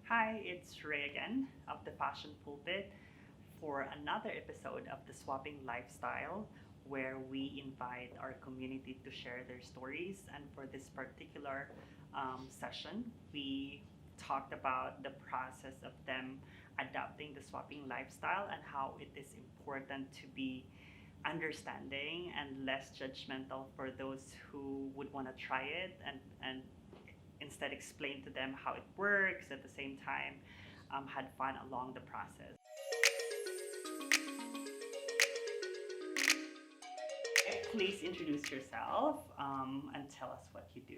Hi, it's Ray again of the Fashion Pulpit for another episode of the Swapping Lifestyle, where we invite our community to share their stories. And for this particular session, we talked about the process of them adapting the swapping lifestyle and how it is important to be understanding and less judgmental for those who would want to try it and instead explain to them how it works at the same time had fun along the process. Please introduce yourself and tell us what you do.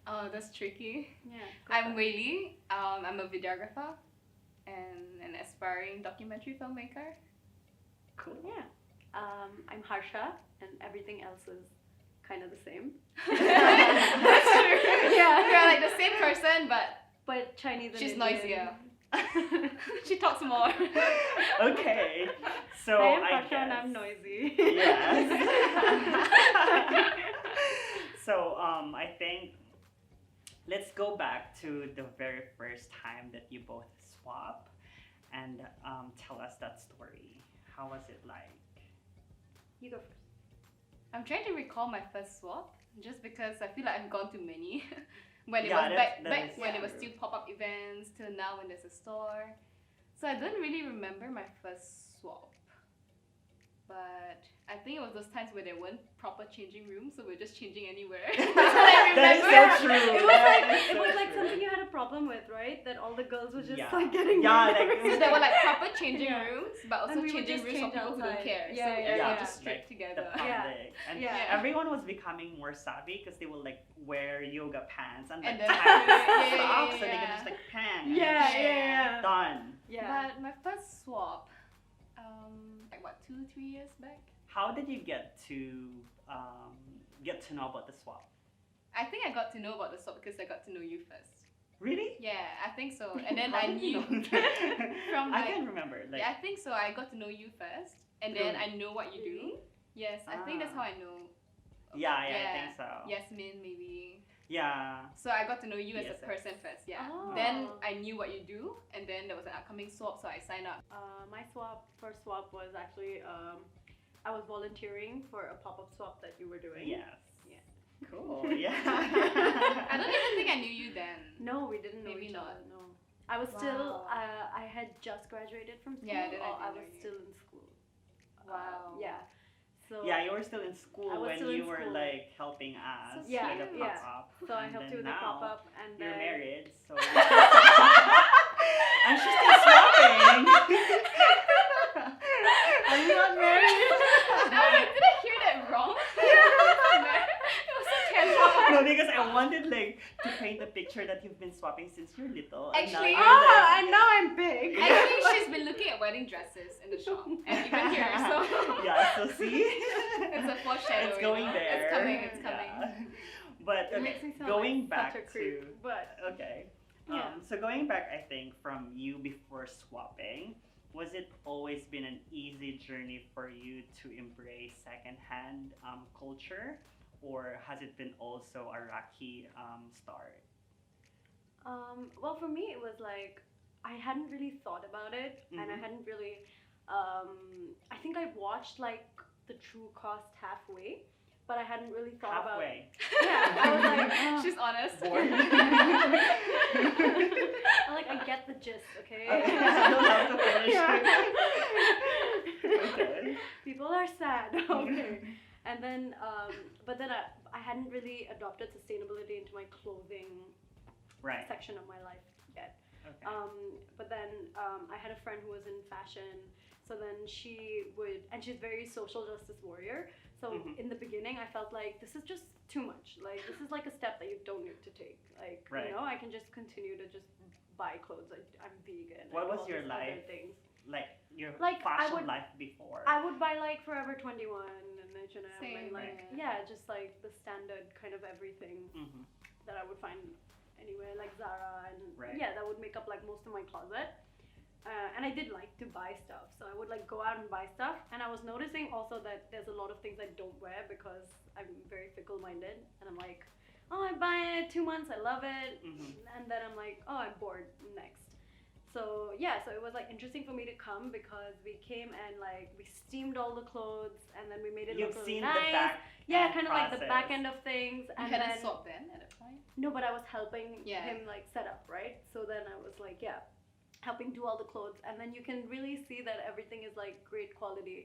Oh, that's tricky. Yeah. I'm Weilee. I'm a videographer and an aspiring documentary filmmaker. Cool. Yeah. I'm Harsha, and everything else is kind of the same. That's true. Yeah. We're like the same person, But Chinese and she's Indian. noisier. She talks more. Okay, so I am I Harsha guess, and I'm noisy. Yes. So I think let's go back to the very first time that you both swap and tell us that story. How was it like? You go first. I'm trying to recall my first swap, just because I feel like I've gone to many. When it Yeah, was that back is when it was true. still pop-up events till now when there's a store. So I don't really remember my first swap. But I think it was those times where there weren't proper changing rooms, so we're just changing anywhere. That's what I That is remember. so true. It was That like is it so was like true. something you had a problem with, right? That all the girls were just Yeah. like getting Yeah, rid of like- everything. So there were like proper changing Yeah. rooms, but also And we would changing just rooms for change people who don't outside. care. Yeah, So yeah, everyone yeah. just stripped The together. public. And Yeah. everyone was becoming more savvy because they will like wear yoga pants and like And then- tight yeah, socks and they yeah. can just like pang. Yeah, and yeah. done. Yeah. But my first swap, like what, 2-3 years back? How did you get to know about the swap? I think I got to know about the swap because I got to know you first. Really? Yeah, I think so. And then How I did you knew know? from I like, can't remember. Like, yeah, I think so. I got to know you first, and then I know what you do. Really? Yes, I think that's how I know. yeah, I think so. Yasmin, maybe. Yeah. So I got to know you as a Yes. person first, yeah. Oh. Then I knew what you do, and then there was an upcoming swap, so I signed up. My first swap was actually I was volunteering for a pop-up swap that you were doing. Yes. Yeah. Cool. Yeah. I don't even think I knew you then. No, we didn't know Maybe each not. other. No. I was still. Wow. I had just graduated from school. Yeah, then I or I didn't was know you. still in school. Wow. Yeah. So. Yeah, you were still in school I was when still in you were school. like helping us So Yeah, with the yeah. pop-up. So I And helped then you with the now pop-up, and You're then. married, so. And she's still swapping. Are you not married? No, did I hear that wrong? It was so casual. No, because I wanted like to paint a picture that you've been swapping since you're little. And now Actually- you're, Ah, and now I'm big. Actually, she's been looking at wedding dresses in the shop, and even here, so. Yeah, so see? It's a foreshadowing. It's going there. It's coming, it's coming. Yeah. But It okay, makes me sound going like back such a to creep, but okay. Yeah. So going back, I think from you before swapping, was it always been an easy journey for you to embrace secondhand culture, or has it been also a rocky start? well, for me, it was like I hadn't really thought about it, and I Mhm. hadn't really. I think I watched like the true cost halfway, but I hadn't really thought about. Halfway. Yeah, I was like, oh. She's honest. Bored. Like I get the gist, okay? Okay, I don't have to finish. Yeah. Okay. People are sad, okay. And then, but then I hadn't really adopted sustainability into my clothing Right. section of my life yet. Okay. But then I had a friend who was in fashion, so then she would, and she's very social justice warrior. So Mhm. in the beginning, I felt like this is just too much. Like this is like a step that you don't need to take. Like Right. you know, I can just continue to just buy clothes. I'm vegan. What I do was all your these other life? Things. Like your Like, I fashion would- life before. I would buy like Forever 21 and H&M Same, and like yeah. just like the standard kind of everything Mhm. that I would find anywhere, like Zara and Right. yeah, that would make up like most of my closet. And I did like to buy stuff, so I would like go out and buy stuff. And I was noticing also that there's a lot of things I don't wear because I'm very fickle-minded, and I'm like, oh, I buy it 2 months, I love it, Mhm. and then I'm like, oh, I'm bored, next. So yeah, so it was like interesting for me to come because we came and like we steamed all the clothes and then we made it You've look seen really nice. the back Yeah, end kind of like the back process. end of things. You And hadn't then swapped then at that point? no, but I was helping Yeah. him like set up, right? So then I was like, yeah, helping do all the clothes, and then you can really see that everything is like great quality,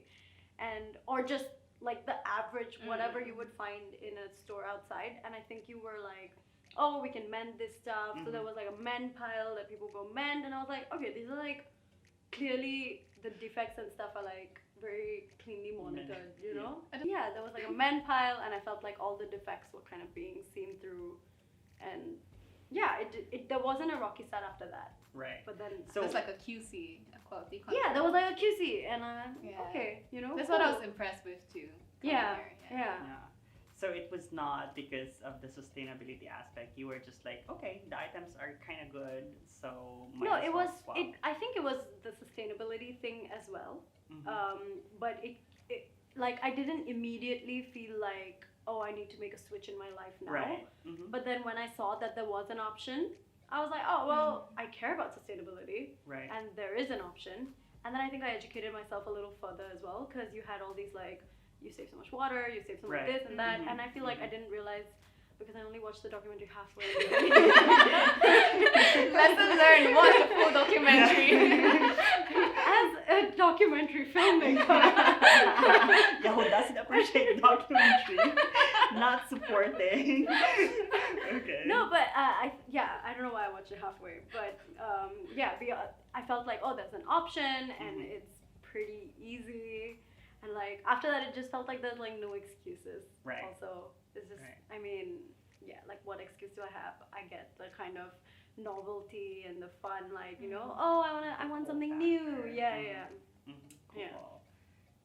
and or just like the average whatever you would find in a store outside. And I think you were like, oh, we can mend this stuff. So there was like a mend pile that people go mend, and I was like, okay, these are like clearly the defects and stuff are like very cleanly monitored, you know? Yeah, there was like a mend pile, and I felt like all the defects were kind of being seen through, and yeah, it there wasn't a rocky start after that. Right. But then So it's like a QC, a quality control. yeah, there was like a QC, and I went, Yeah. okay, you know. That's what I cool. was impressed with too. Yeah, coming here, yeah. Yeah. So it was not because of the sustainability aspect. You were just like, okay, the items are kind of good, so might No, as it well was swap. it. I think it was the sustainability thing as well. Mhm. But it like I didn't immediately feel like, oh, I need to make a switch in my life now. Right. Mhm. But then when I saw that there was an option, I was like, oh well, I care about sustainability, Right. and there is an option. And then I think I educated myself a little further as well, because you had all these like, you save so much water, you save so much Right. this and that, Mhm. and I feel like I didn't realize, because I only watched the documentary halfway. Lesson learned. Watch the full documentary. As a documentary filmmaker. Yeah, who doesn't appreciate documentary? Not supporting. Okay. No, but I don't know why I watched it halfway, but I felt like, oh, there's an option, and Mhm. it's pretty easy, and like after that it just felt like there's like no excuses. Right. Also, it's just Right. I mean, yeah, like what excuse do I have? I get the kind of novelty and the fun, like, you know, oh, I want Cool something factor. new. Yeah, Mhm. yeah. Mhm. Cool. Yeah.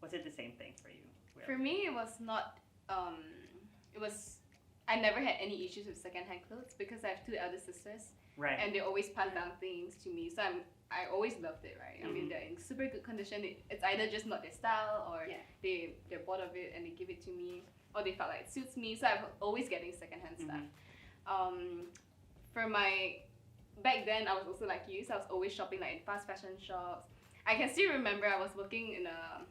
Was it the same thing for you? For me, it was not. It was. I never had any issues with secondhand clothes because I have two elder sisters, Right. and they always pass down things to me. So I always loved it, right? I mean, Mhm. they're in super good condition. It's either just not their style, or Yeah. they're bored of it and they give it to me, or they felt like it suits me. So I'm always getting secondhand stuff. For my back then, I was also like you, so I was always shopping like in fast fashion shops. I can still remember I was working in a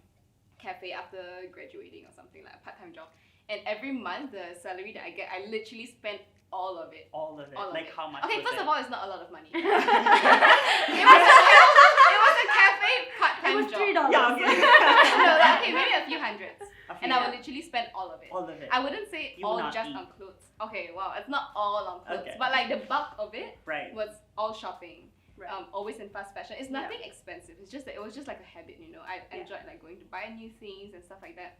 cafe after graduating or something, like a part-time job, and every month the salary that I get, I literally spent all of it. All of it. All of Like it. how much? Okay, was first it? of all, it's not a lot of money. It was a cafe It part-time was job. $3. Yeah. Okay. No, like, okay, maybe a few hundreds. A few, And I yeah. would literally spend all of it. All of it. I wouldn't say You will all not just eat. on clothes. Okay, wow, it's not all on clothes, Okay. but like the bulk of it Right. was all shopping. Right. Always in fast fashion. It's Yeah. nothing expensive. It's just that it was just like a habit, you know. I Yeah. enjoyed like going to buy new things and stuff like that.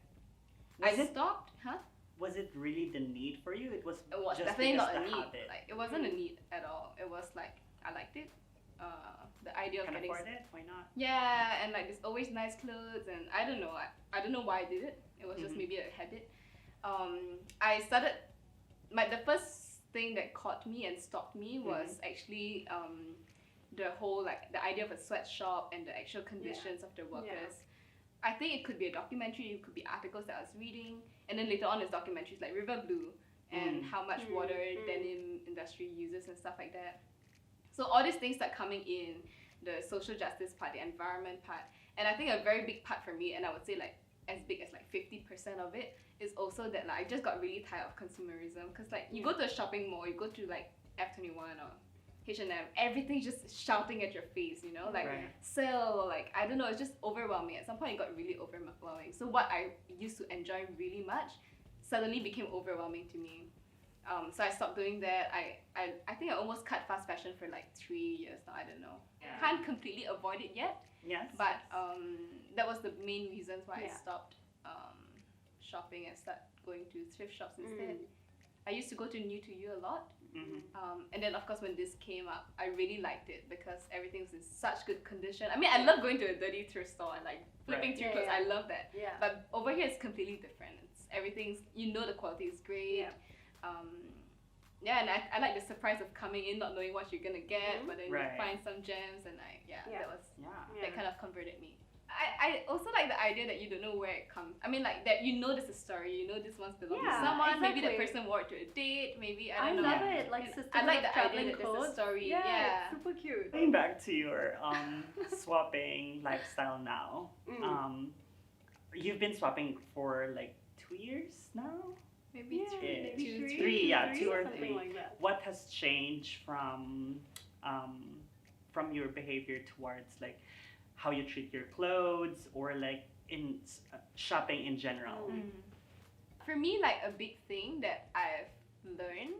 Was I it stopped, huh? was it really the need for you? It was It was just definitely because not a the need. habit. Like it wasn't a need at all. It was like I liked it. The idea of Can getting afford it? Why not? yeah, and like there's always nice clothes, and I don't know. I don't know why I did it. It was just Mhm. maybe a habit. I started. The first thing that caught me and stopped me was actually the whole like the idea of a sweatshop and the actual conditions of the workers. I think it could be a documentary. It could be articles that I was reading, and then later on there's documentaries like River Blue and how much water denim industry uses and stuff like that. So all these things start coming in, the social justice part, the environment part, and I think a very big part for me, and I would say like as big as like 50% of it, is also that like I just got really tired of consumerism, because like you go to a shopping mall, you go to like F21 or H&M, everything's just shouting at your face, you know, like Right. sale, or like I don't know, it's just overwhelming. At some point it got really overwhelming. So what I used to enjoy really much suddenly became overwhelming to me. So I stopped doing that. I think I almost cut fast fashion for like 3 years now. I don't know. Yeah. Can't completely avoid it yet, Yes. but that was the main reasons why I Yeah. stopped shopping and start going to thrift shops instead. I used to go to New to You a lot, Mhm. and then of course when this came up, I really liked it because everything was in such good condition. I mean, I love going to a dirty thrift store and like flipping Right. through Yeah, clothes. yeah. I love that. Yeah. But over here it's completely different. It's everything's, you know, the quality is great. Yeah. And I like the surprise of coming in not knowing what you're gonna get, but then Right. you find some gems, and that was Yeah. that kind of converted me. I also like the idea that you don't know where it comes. I mean, like that you know this is a story. You know this once belongs to Yeah, someone. Maybe that exactly. person wore it to a date. Maybe I I don't know. love it. Like And sister I like the traveling idea that there's clothes. a story. Yeah, Yeah. it's super cute. Going back to your swapping lifestyle now, you've been swapping for like 2 years now. Maybe Yeah, three. maybe Two, three, yeah, two or something three. like that. What has changed from your behavior towards like how you treat your clothes or like in shopping in general? Mm. For me, like a big thing that I've learned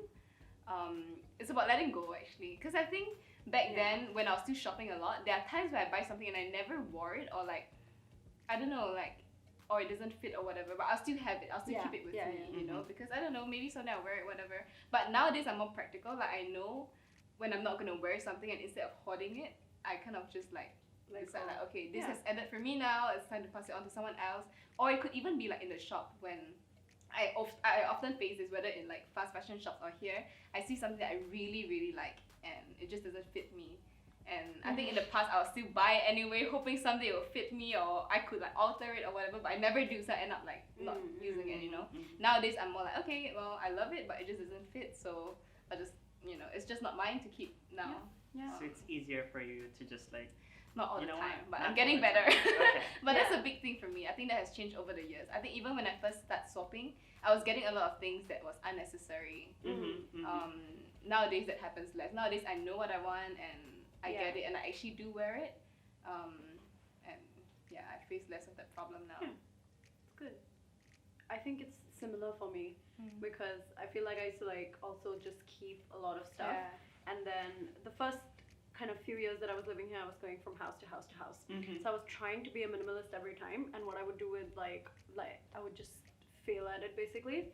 is about letting go actually. Because I think back then when I was still shopping a lot, there are times where I buy something and I never wore it or like, I don't know, like, or it doesn't fit or whatever, but I'll still have it. I'll still keep it with me, you know, because I don't know, maybe someday I'll wear it, whatever. But nowadays I'm more practical. Like I know when I'm not gonna wear something and instead of hoarding it, I kind of just like decide like, okay, this has ended for me now. It's time to pass it on to someone else. Or it could even be like in the shop when I often face this, whether in like fast fashion shops or here, I see something that I really, really like and it just doesn't fit me. And I think in the past I would still buy it anyway, hoping someday it will fit me or I could like alter it or whatever, but I never do, so I end up like not using it, you know. Nowadays I'm more like, okay, well I love it, but it just doesn't fit, so I just, you know, it's just not mine to keep now. Yeah. So it's easier for you to just like Not all You the know time, what? but Not I'm getting all the better. time. Okay. But that's a big thing for me. I think that has changed over the years. I think even when I first started swapping, I was getting a lot of things that was unnecessary. Nowadays that happens less. Nowadays I know what I want and I get it and I actually do wear it. And yeah, I face less of that problem now. Yeah. It's good. I think it's similar for me because I feel like I used to like also just keep a lot of stuff. And then the first kind of few years that I was living here, I was going from house to house to house. So I was trying to be a minimalist every time, and what I would do is like I would just fail at it basically.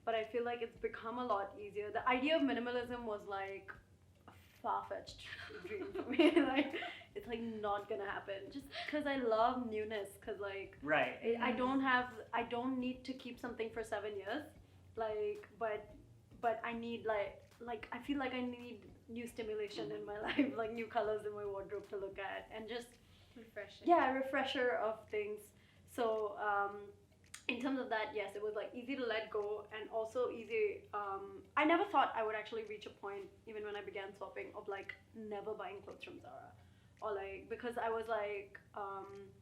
But I feel like it's become a lot easier. The idea of minimalism was like a far-fetched dream for me. Like it's like not gonna happen just because I love newness. Because like right. I don't need to keep something for 7 years. Like but I need like I feel like I need new stimulation in my life, like new colors in my wardrobe to look at and just refreshing. Yeah, refresher of things. So in terms of that, yes, it was like easy to let go and also easy. I never thought I would actually reach a point, even when I began swapping, of like never buying clothes from Zara, or like because I was like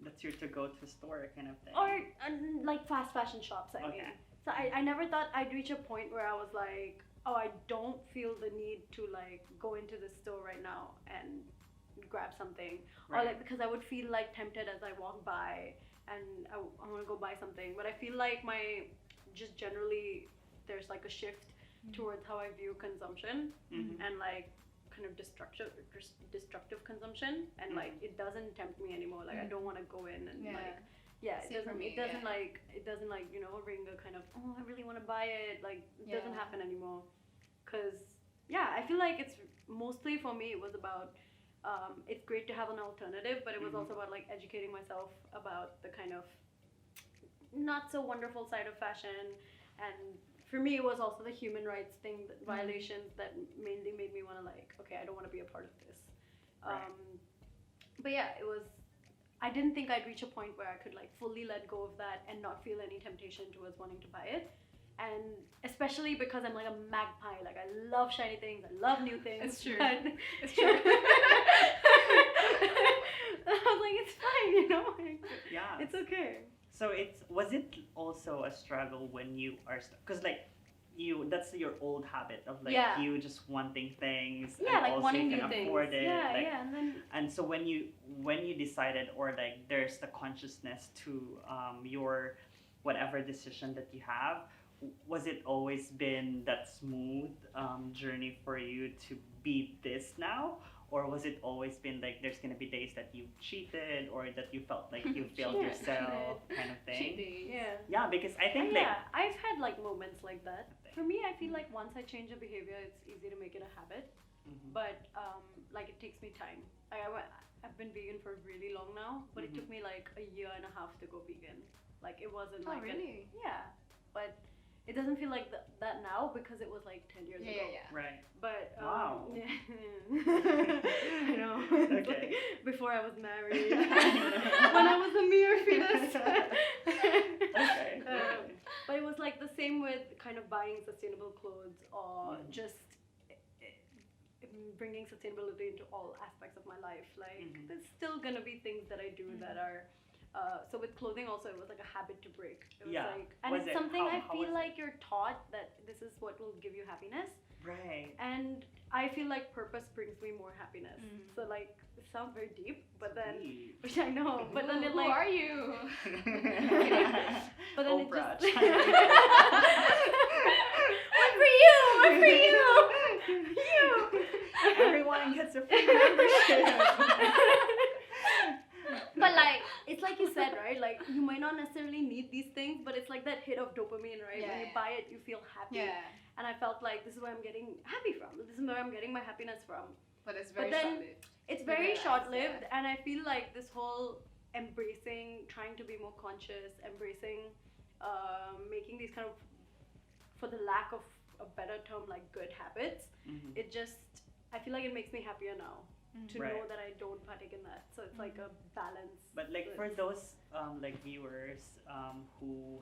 That's your to go to store kind of thing. or like fast fashion shops. I mean, so I never thought I'd reach a point where I was like, oh, I don't feel the need to like go into the store right now and grab something, or like because I would feel like tempted as I walk by and I want to go buy something. But I feel like my just generally there's like a shift towards how I view consumption and like kind of destructive consumption, and like it doesn't tempt me anymore. Like I don't want to go in and like it doesn't like you know ring a kind of oh I really want to buy it, like it doesn't happen anymore. Because I feel like it's mostly for me it was about it's great to have an alternative, but it was also about like educating myself about the kind of not so wonderful side of fashion. And for me it was also the human rights thing, violations that mainly made me want to like, okay, I don't want to be a part of this. But yeah, it was, I didn't think I'd reach a point where I could like fully let go of that and not feel any temptation towards wanting to buy it. And especially because I'm like a magpie, like I love shiny things, I love new things. It's true. It's true. I was like, it's fine, you know. Yeah. It's okay. So was it also a struggle when you are because like that's your old habit of like you just wanting things and like also wanting you new can things. afford it And then so when you decided or like there's the consciousness to your whatever decision that you have, was it always been that smooth journey for you to be this now? Or was it always been like there's gonna be days that you cheated or that you felt like you failed yourself kind of thing? Yeah, because I think I've had like moments like that. For me, I feel like once I change a behavior, it's easy to make it a habit. But like it takes me time. I've been vegan for really long now, but it took me like a year and a half to go vegan. Like it wasn't like really? But it doesn't feel like that now because it was like 10 years ago. Right. But Wow. I know. It's Okay. like before I was married. When I was a mere fetus. Okay. But it was like the same with kind of buying sustainable clothes or just bringing sustainability into all aspects of my life. Like there's still gonna be things that I do that are. So with clothing also it was like a habit to break. It was like, and it's something I feel like you're taught that this is what will give you happiness. Right. And I feel like purpose brings me more happiness. So like it sounds very deep, but then which I know, but then it Who like are you? but then Oprah. it just One for you! One for you! You! Everyone gets a free membership. But like it's like you said, right? Like you might not necessarily need these things, but it's like that hit of dopamine, right? When you buy it, you feel happy. And I felt like this is where I'm getting happy from. This is where I'm getting my happiness from. But it's very short-lived. It's very short-lived, and I feel like this whole embracing, trying to be more conscious, embracing, making these kind of, for the lack of a better term, like good habits. It just, I feel like it makes me happier now. To know that I don't partake in that, so it's like a balance. But like for those like viewers who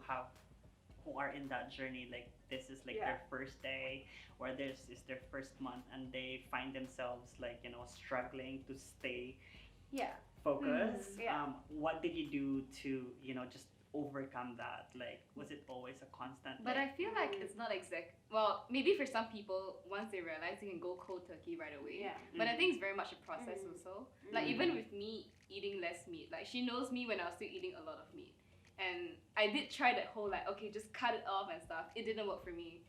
are in that journey, like this is like their first day or this is their first month, and they find themselves like struggling to stay focused. What did you do to just overcome that? Like, was it always a constant? But I feel like it's not exact. Well, maybe for some people, once they realize they can go cold turkey right away. But I think it's very much a process also. Like even with me eating less meat, like she knows me when I was still eating a lot of meat, and I did try that whole like just cut it off and stuff. It didn't work for me.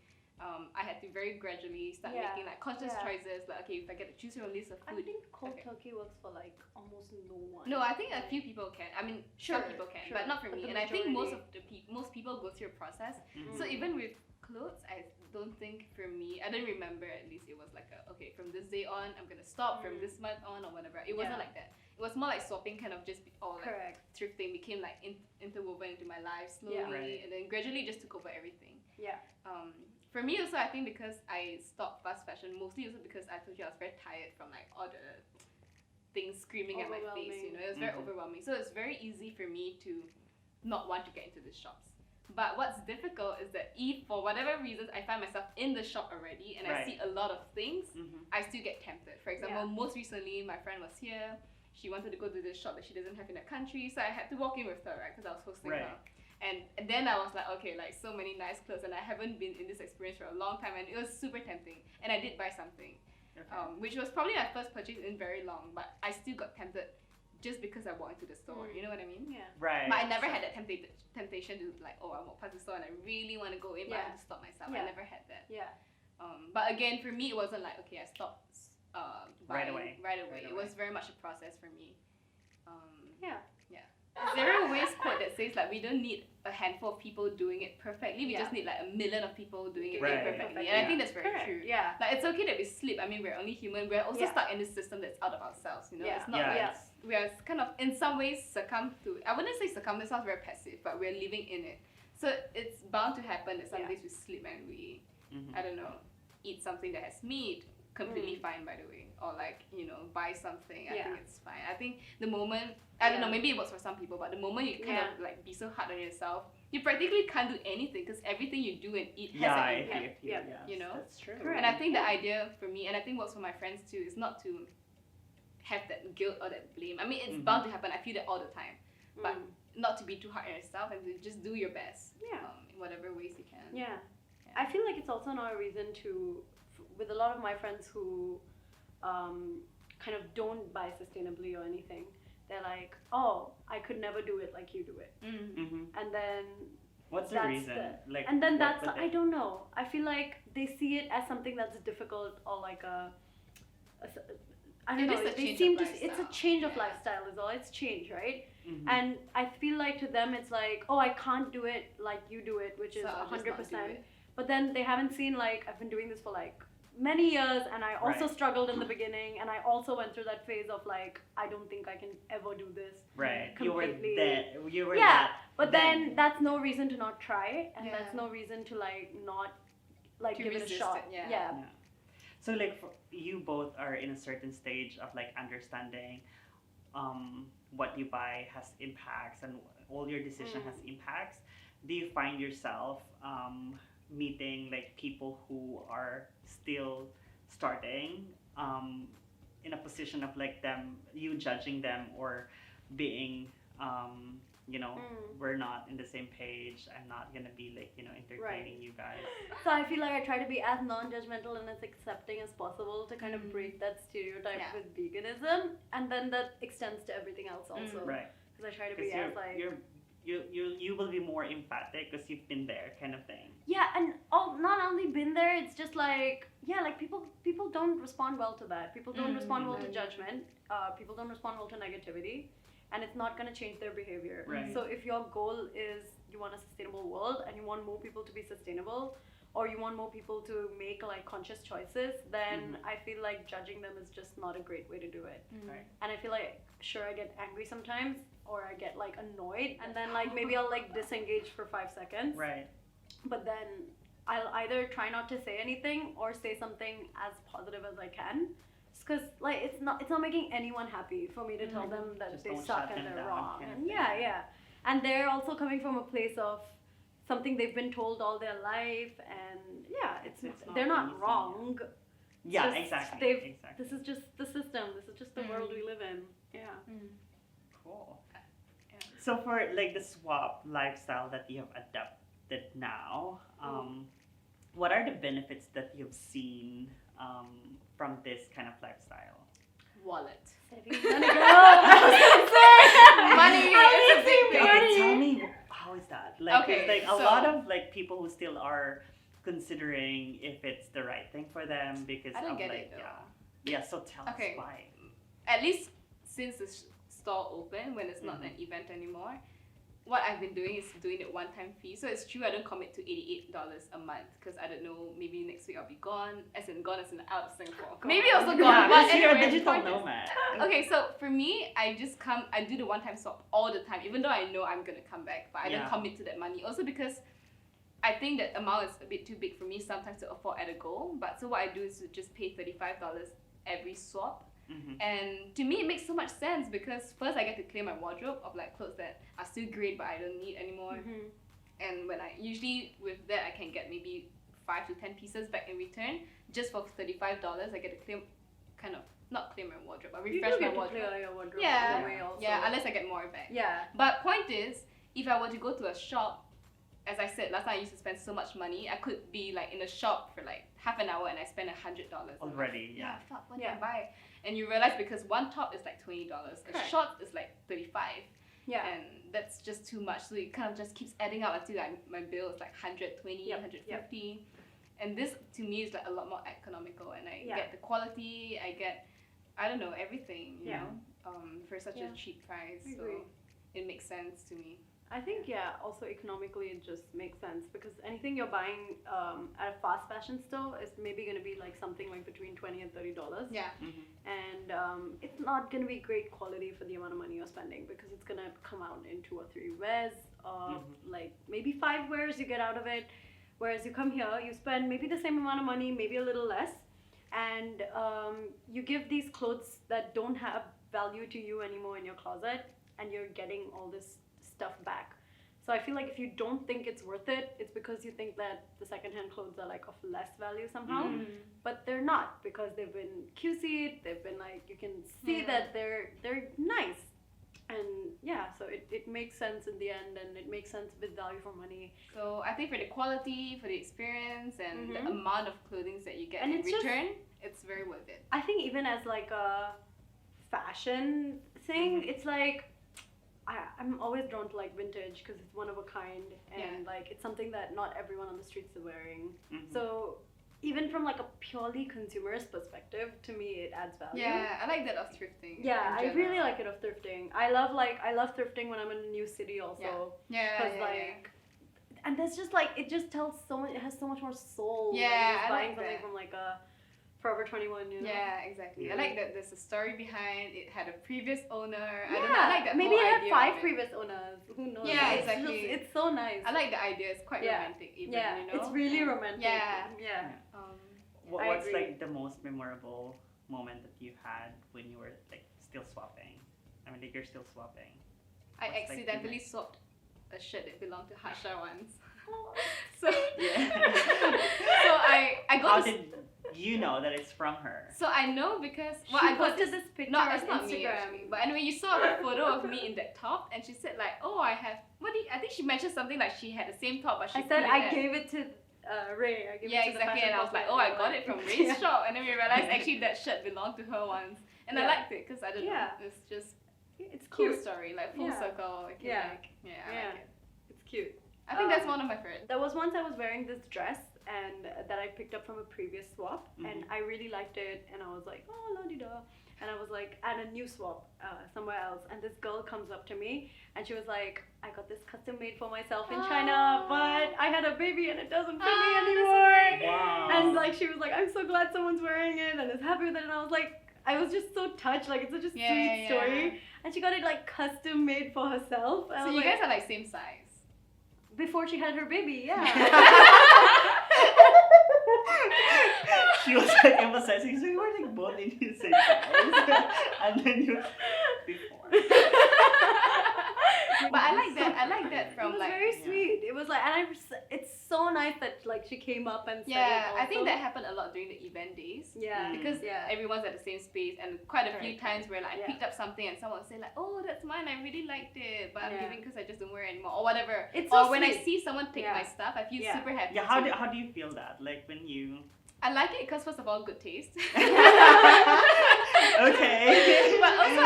I had to very gradually start making like conscious choices. Like if I get to choose from a list of food. I think cold turkey works for like almost no one. No, I think a few people can. I mean, some people can, but not for me. And I think most people go through a process. So even with clothes, I don't think for me, I don't remember at least it was like from this day on, I'm gonna stop, from this month on or whatever. It wasn't like that. It was more like swapping, kind of just all like thrifting became like interwoven into my life slowly, and then gradually just took over everything. For me also, I think because I stopped fast fashion, mostly also because I told you I was very tired from like all the things screaming at my face, it was very overwhelming. So it's very easy for me to not want to get into the shops. But what's difficult is that if for whatever reasons I find myself in the shop already and I see a lot of things, I still get tempted. For example, most recently my friend was here. She wanted to go to this shop that she doesn't have in the country, so I had to walk in with her, right? Because I was hosting her. And then I was like, okay, like so many nice clothes, and I haven't been in this experience for a long time, and it was super tempting. And I did buy something, which was probably my first purchase in very long, but I still got tempted just because I walked into the store. You know what I mean? Right. But I never had that temptation to like, I walk past the store and I really want to go in, but I have to stop myself. I never had that. But again, for me, it wasn't like, okay, I stopped buying right away. It was very much a process for me. Zero waste quote that says like we don't need a handful of people doing it perfectly. We just need like a million of people doing it perfectly. And I think that's very true. Like it's okay that we slip. I mean, we're only human. We're also stuck in this system that's out of ourselves. It's not like we are kind of in some ways succumb to. I wouldn't say succumb. It sounds very passive, but we're living in it. So it's bound to happen that some days we slip and we, I don't know, eat something that has meat. Completely fine, by the way, or like buy something. I think it's fine. I think the moment I don't know, maybe it works for some people, but the moment you kind of like be so hard on yourself, you practically can't do anything because everything you do and eat has an impact. That's true. And I think the idea for me, and I think works for my friends too, is not to have that guilt or that blame. I mean, it's bound to happen. I feel that all the time, but not to be too hard on yourself and to just do your best. In whatever ways you can. I feel like it's also not a reason to. With a lot of my friends who kind of don't buy sustainably or anything, they're like, oh, I could never do it like you do it. And then what's the reason? I don't know. I feel like they see it as something that's difficult or like I don't know. They seem to. It's a change of lifestyle, is all. It's change, right? And I feel like to them it's like, oh, I can't do it like you do it, which is 100%. But then they haven't seen like I've been doing this for like many years, and I also struggled in the beginning, and I also went through that phase of like I don't think I can ever do this completely. You were that. But then that's no reason to not try, and that's no reason to like not like to give it a shot. So like you both are in a certain stage of like understanding what you buy has impacts and all your decision has impacts, do you find yourself meeting like people who are still starting in a position of like them, you judging them or being you know, we're not in the same page. I'm not gonna be like, you know, entertaining you guys. So I feel like I try to be as non-judgmental and as accepting as possible to kind of break that stereotype with veganism, and then that extends to everything else also. Right. Because I try to be as like you will be more emphatic because you've been there, kind of thing. Yeah, and not only been there, it's just like like people don't respond well to that. People don't respond well to judgment. People don't respond well to negativity. And it's not going to change their behavior. Right. So if your goal is you want a sustainable world and you want more people to be sustainable, or you want more people to make like conscious choices, then I feel like judging them is just not a great way to do it. Right. And I feel like sure I get angry sometimes, or I get like annoyed, and then like maybe I'll like disengage for 5 seconds. Right. But then I'll either try not to say anything or say something as positive as I can. Because like it's not making anyone happy for me to tell them that Just they don't suck shut and them they're down, wrong. kind of And thing. yeah. And they're also coming from a place of something they've been told all their life, and it's not they're not easy. wrong. Yeah, Just exactly. Exactly. This is just the system. This is just the world we live in. Yeah. Cool. So for like the swap lifestyle that you have adopted now, what are the benefits that you've seen from this kind of lifestyle? Wallet. Saving money, girl. I Money is a big thing. Okay, tell me how is that? Like, Okay, it's like a so- lot of like people who still are considering if it's the right thing for them because I don't of get like it though. yeah. So tell Okay. us why. At least since the store opened, when it's not an event anymore, what I've been doing is doing the one-time fee. So it's true I don't commit to $88 a month because I don't know, maybe next week I'll be gone as in out of Singapore. Maybe also gone, Yeah, but because you're a anyway, digital point is- nomad. Okay, so for me, I do the one-time swap all the time, even though I know I'm gonna come back, but I Yeah. don't commit to that money. Also because I think that amount is a bit too big for me sometimes to afford at a go. But so what I do is to just pay $35 every swap. And to me, it makes so much sense because first I get to clear my wardrobe of like clothes that are still great but I don't need anymore. And when I usually with that I can get maybe 5 to 10 pieces back in return. Just for $35, I get to clear, kind of not clear my wardrobe, but You refresh do my get to wardrobe. clear your wardrobe Yeah, in a way also. yeah, unless I get more back. Yeah. But point is, if I were to go to a shop, as I said last time, I used to spend so much money. I could be like in a shop for like half an hour and I spend $100 Already, yeah. Fuck, what did I buy? And you realize because one top is like $20, a Correct. short is like $35, Yeah. and that's just too much. So it kind of just keeps adding up until my bill is like 120, Yep, 150. And this to me is like a lot more economical, and I Yeah. get the quality, I get, I don't know, everything, you Yeah. know, for such Yeah. a cheap price. I So agree. it makes sense to me. I think also economically it just makes sense because anything you're buying at a fast fashion store is maybe going to be like something like between $20 and $30. Yeah. And it's not going to be great quality for the amount of money you're spending because it's going to come out in 2 or 3 wears, like maybe 5 wears you get out of it. Whereas you come here, you spend maybe the same amount of money, maybe a little less, and you give these clothes that don't have value to you anymore in your closet, and you're getting all this stuff back. So I feel like if you don't think it's worth it, it's because you think that the secondhand clothes are like of less value somehow, but they're not because they've been QC'd, they've been like, you can see that they're nice. And yeah, so it makes sense in the end, and it makes sense with value for money. So I think for the quality, for the experience, and the amount of clothing that you get And in it's just- return, it's very worth it. I think even as like a fashion thing, it's like I'm always drawn to like vintage because it's one of a kind, and like it's something that not everyone on the streets are wearing. So even from like a purely consumerist perspective, to me it adds value. Yeah, I like that of thrifting. Yeah, in I general. really like it of thrifting. I love thrifting when I'm in a new city also. Yeah, Because like, and there's just like, it just tells so much, it has so much more soul. Yeah, than just I buying like something that. from like a Forever 21, you know? Yeah, exactly. I like that there's a story behind it. Had a previous owner. Yeah, I don't know. I like that maybe whole it had idea 5 of it. previous owners. Who knows? Yeah, It's exactly. just- it's so nice. I like the idea. It's quite romantic, even. Yeah, You know? it's really romantic. Yeah. Yeah. I What's agree. like the most memorable moment that you had when you were like still swapping? I mean, like you're still swapping. I What's, like, the accidentally next- swapped a shirt that belonged to Harsha once. Oh. So Yeah. so I go How to did you know that it's from her? so I know because She I got posted this picture no, on it's not me Instagram. actually. But anyway, you saw a photo of me in that top, and she said like, "Oh, I have." I think she mentioned something like she had the same top, but she I said put it I at- gave it to Ray. I gave Yeah, it to the exactly. fashion And I was like, pulpit. "Oh, I got it from Ray's Yeah. shop," and then we realized actually that shirt belonged to her once, and I Yeah. liked it because I don't Yeah. know, it's just It's cool cute. story, like full Yeah. circle. I feel Yeah. like, I Yeah. like it. It's cute. I think that's Um, one of my favorites. There was once I was wearing this dress and that I picked up from a previous swap, and I really liked it, and I was like, oh la di da, and I was like at a new swap somewhere else, and this girl comes up to me and she was like, I got this custom made for myself in China, but I had a baby and it doesn't fit me that's anymore. Wow. And like she was like, I'm so glad someone's wearing it and is happy with it, and I was like, I was just so touched, like it's such a sweet story. And she got it like custom made for herself. And I So was you like, guys are like same size. before she had her baby, yeah. She was like emphasizing, so you were like both in the same size. And then you before. But I like that. I like that It from was like. very Yeah. sweet. It was like, it's so nice that like she came up and said Yeah, it I think also. that happened a lot during the event days. Yeah, Because yeah. everyone's at the same space, and quite a few Correct, times where like I yeah. picked up something and someone would say like, "Oh, that's mine. I really liked it, but I'm Yeah. giving because I just don't wear it anymore," or whatever. It's or so when I sweet. see someone take Yeah. my stuff, I feel Yeah. super happy. Yeah, too. how do you feel that? Like when you I like it because first of all, good taste. Okay. But also,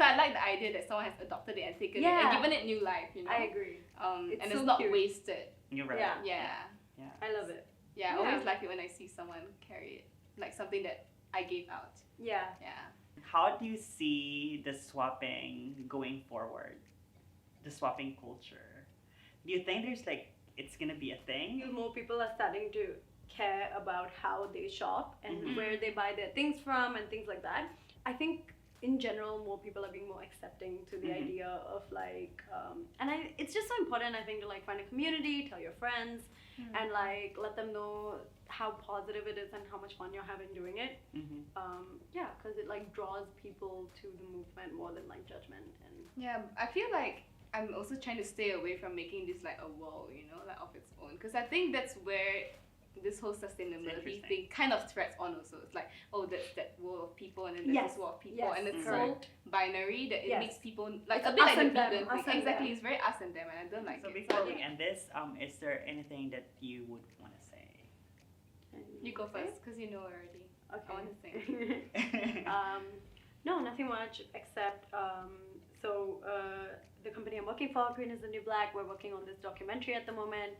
I like the idea that someone has adopted it and taken it and Yeah. given it new life. You know. I agree. And It's it's so not cute. wasted. You're right. Yeah. Yeah. I love it. Yeah. I Yeah. always like it when I see someone carry it, like something that I gave out. Yeah. Yeah. How do you see the swapping going forward? The swapping culture. Do you think there's like it's gonna be a thing? More people are starting to care about how they shop and Mhm. where they buy their things from and things like that. I think in general more people are being more accepting to the Mhm. idea of like it's just so important, I think, to like find a community, tell your friends, and like let them know how positive it is and how much fun you're having doing it. Mm-hmm. Yeah, because it like draws people to the movement more than like judgment. And Yeah, I feel like I'm also trying to stay away from making this like a wall, you know, like of its own. Because I think that's where this whole sustainability interesting. thing kind of threads on also. It's like, oh, that's that wall of people and then there's Yes, this wall of people. yes, And it's correct. so binary that it Yes. makes people, like It's a bit us like the and them, vegan us thing. and Exactly, them. it's very us and them and I don't like So it. before we yeah. end this, is there anything that you would want to say? You go first, because you know already. Okay. I want to say. No, nothing much except the company I'm working for, Green is the New Black, we're working on this documentary at the moment,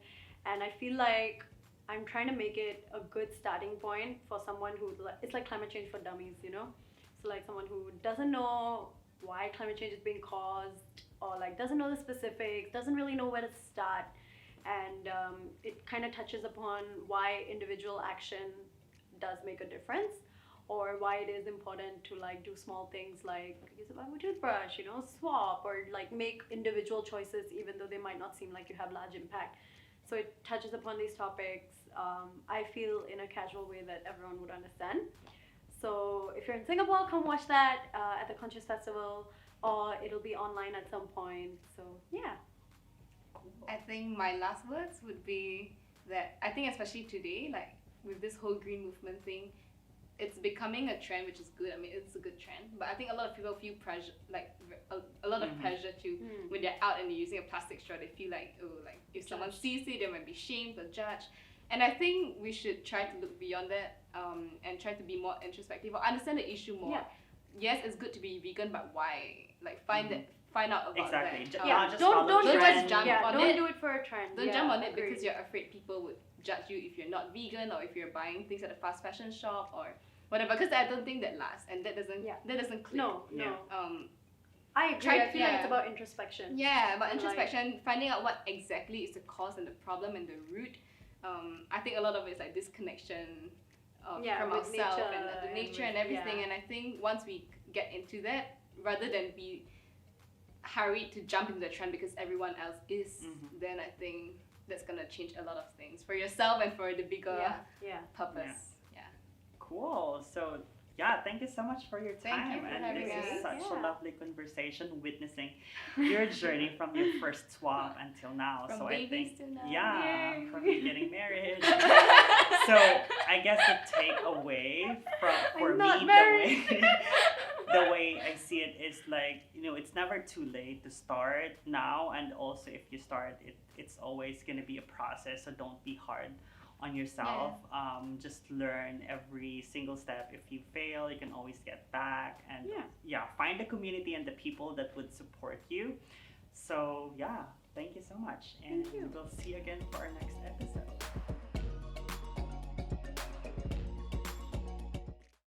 and I feel like I'm trying to make it a good starting point for someone who, it's like climate change for dummies, you know? So like someone who doesn't know why climate change is being caused, or like doesn't know the specifics, doesn't really know where to start, and it kind of touches upon why individual action does make a difference, or why it is important to like do small things like use a bamboo toothbrush, you know, swap, or like make individual choices even though they might not seem like you have large impact. So it touches upon these topics, I feel, in a casual way that everyone would understand. So if you're in Singapore, come watch that at the Conscious Festival, or it'll be online at some point. So yeah. I think my last words would be that I think especially today, like with this whole green movement thing, it's becoming a trend, which is good. I mean, it's a good trend. But I think a lot of people feel pressure, like a lot of Mhm. pressure to when they're out and they're using a plastic straw. They feel like, oh, like if someone sees it, they might be shamed or judged. And I think we should try to look beyond that and try to be more introspective or understand the issue more. Yeah. Yes, it's good to be vegan, but why? Like find out about Exactly. that. Ju- Um, Yeah, not just don't follow don't the just trend. jump on don't it. do it for a trend. Don't Yeah, jump on it agreed. because you're afraid people would judge you if you're not vegan or if you're buying things at a fast fashion shop or whatever. Because I don't think that lasts and that doesn't click. No. Yeah. I agree. Try- I feel like yeah. it's about introspection. Yeah, but And, like- introspection, finding out what exactly is the cause and the problem and the root. I think a lot of it is like disconnection from with ourselves nature and the and nature with- and everything. yeah. And I think once we get into that, rather than be hurried to jump into the trend because everyone else is, Mhm. then I think that's gonna change a lot of things for yourself and for the bigger Yeah. purpose. Yeah. Cool. So yeah, thank you so much for your Thank time. you for and having this is us. such a Yeah. lovely conversation, witnessing your journey from your first swap until now. From so I babies think, to now. yeah, Yay. from you getting married. So I guess the takeaway for I'm me, not the married. way the way I see it is like, it's never too late to start now, and also if you start it, it's always gonna be a process. So don't be hard on yourself. Just learn every single step. If you fail, you can always get back, and Yeah. find the community and the people that would support you. So yeah, thank you so much, and Thank you. we'll see you again for our next episode.